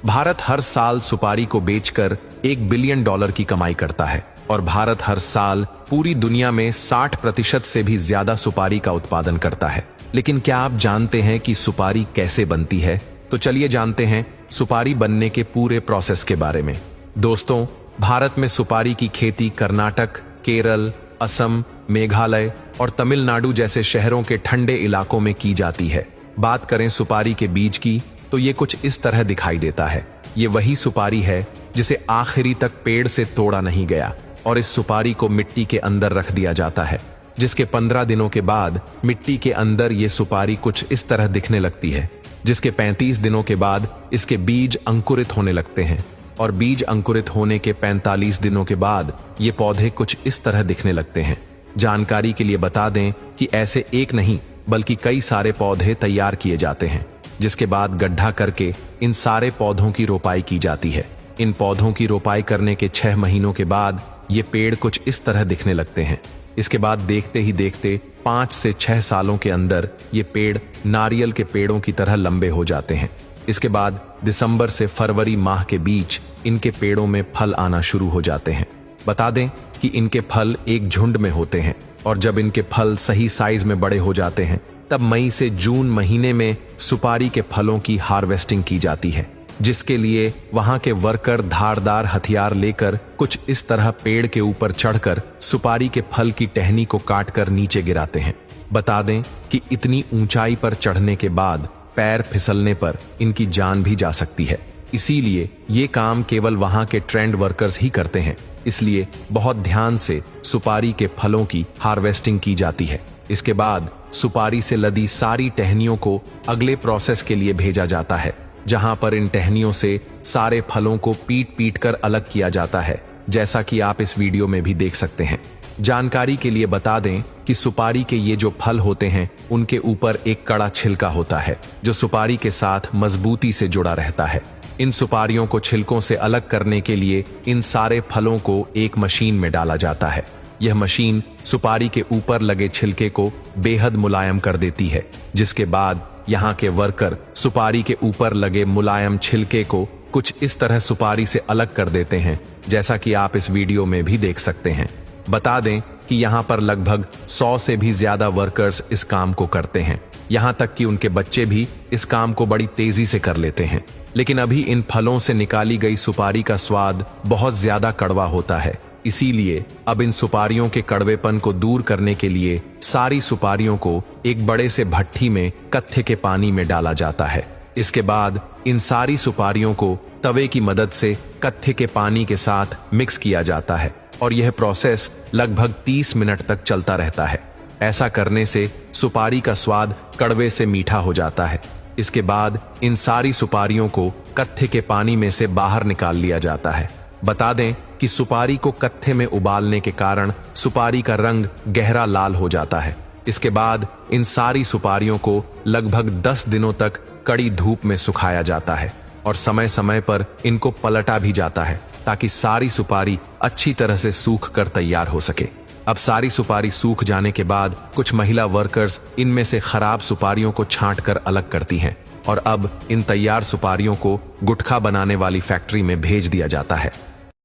भारत हर साल सुपारी को बेचकर $1 बिलियन की कमाई करता है और भारत हर साल पूरी दुनिया में 60% से भी ज्यादा सुपारी का उत्पादन करता है। लेकिन क्या आप जानते हैं कि सुपारी कैसे बनती है? तो चलिए जानते हैं सुपारी बनने के पूरे प्रोसेस के बारे में। दोस्तों, भारत में सुपारी की खेती कर्नाटक, केरल, असम, मेघालय और तमिलनाडु जैसे शहरों के ठंडे इलाकों में की जाती है। बात करें सुपारी के बीज की तो ये कुछ इस तरह दिखाई देता है। ये वही सुपारी है जिसे आखिरी तक पेड़ से तोड़ा नहीं गया और इस सुपारी को मिट्टी के अंदर रख दिया जाता है, जिसके 15 दिनों के बाद मिट्टी के अंदर ये सुपारी कुछ इस तरह दिखने लगती है, जिसके 35 दिनों के बाद इसके बीज अंकुरित होने लगते हैं और बीज अंकुरित होने के 45 दिनों के बाद ये पौधे कुछ इस तरह दिखने लगते हैं। जानकारी के लिए बता दें कि ऐसे एक नहीं बल्कि कई सारे पौधे तैयार किए जाते हैं, जिसके बाद गड्ढा करके इन सारे पौधों की रोपाई की जाती है। इन पौधों की रोपाई करने के 6 महीनों के बाद ये पेड़ कुछ इस तरह दिखने लगते हैं। इसके बाद देखते ही देखते 5 से 6 सालों के अंदर ये पेड़ नारियल के पेड़ों की तरह लंबे हो जाते हैं। इसके बाद दिसंबर से फरवरी माह के बीच इनके पेड़ों में फल आना शुरू हो जाते हैं। बता दें कि इनके फल एक झुंड में होते हैं और जब इनके फल सही साइज में बड़े हो जाते हैं तब मई से जून महीने में सुपारी के फलों की हार्वेस्टिंग की जाती है, जिसके लिए वहां के वर्कर धारदार हथियार लेकर कुछ इस तरह पेड़ के ऊपर चढ़कर सुपारी के फल की टहनी को काटकर नीचे गिराते हैं। बता दें कि इतनी ऊंचाई पर चढ़ने के बाद पैर फिसलने पर इनकी जान भी जा सकती है। इसीलिए ये काम केवल वहां के ट्रेंड वर्कर्स ही करते हैं। इसलिए बहुत ध्यान से सुपारी के फलों की हार्वेस्टिंग की जाती है। इसके बाद सुपारी से लदी सारी टहनियों को अगले प्रोसेस के लिए भेजा जाता है, जहां पर इन टहनियों से सारे फलों को पीट पीट कर अलग किया जाता है, जैसा कि आप इस वीडियो में भी देख सकते हैं। जानकारी के लिए बता दें कि सुपारी के ये जो फल होते हैं उनके ऊपर एक कड़ा छिलका होता है जो सुपारी के साथ मजबूती से जुड़ा रहता है। इन सुपारियों को छिलकों से अलग करने के लिए इन सारे फलों को एक मशीन में डाला जाता है। यह मशीन सुपारी के ऊपर लगे छिलके को बेहद मुलायम कर देती है, जिसके बाद यहाँ के वर्कर सुपारी के ऊपर लगे मुलायम छिलके को कुछ इस तरह सुपारी से अलग कर देते हैं, जैसा कि आप इस वीडियो में भी देख सकते हैं। बता दें कि यहाँ पर लगभग 100 से भी ज्यादा वर्कर्स इस काम को करते हैं। यहाँ तक कि उनके बच्चे भी इस काम को बड़ी तेजी से कर लेते हैं। लेकिन अभी इन फलों से निकाली गई सुपारी का स्वाद बहुत ज्यादा कड़वा होता है। इसीलिए अब इन सुपारियों के कड़वेपन को दूर करने के लिए सारी सुपारियों को एक बड़े से भट्ठी में कत्थे के पानी में डाला जाता है। इसके बाद इन सारी सुपारियों को तवे की मदद से कत्थे के पानी के साथ मिक्स किया जाता है और यह प्रोसेस लगभग 30 मिनट तक चलता रहता है। ऐसा करने से सुपारी का स्वाद कड़वे से मीठा हो जाता है। इसके बाद इन सारी सुपारियों को कत्थे के पानी में से बाहर निकाल लिया जाता है। बता दें कि सुपारी को कत्थे में उबालने के कारण सुपारी का रंग गहरा लाल हो जाता है। इसके बाद इन सारी सुपारियों को लगभग 10 दिनों तक कड़ी धूप में सुखाया जाता है और समय समय पर इनको पलटा भी जाता है ताकि सारी सुपारी अच्छी तरह से सूख कर तैयार हो सके। अब सारी सुपारी सूख जाने के बाद कुछ महिला वर्कर्स इनमें से खराब सुपारियों को छांट कर अलग करती हैं और अब इन तैयार सुपारियों को गुटखा बनाने वाली फैक्ट्री में भेज दिया जाता है।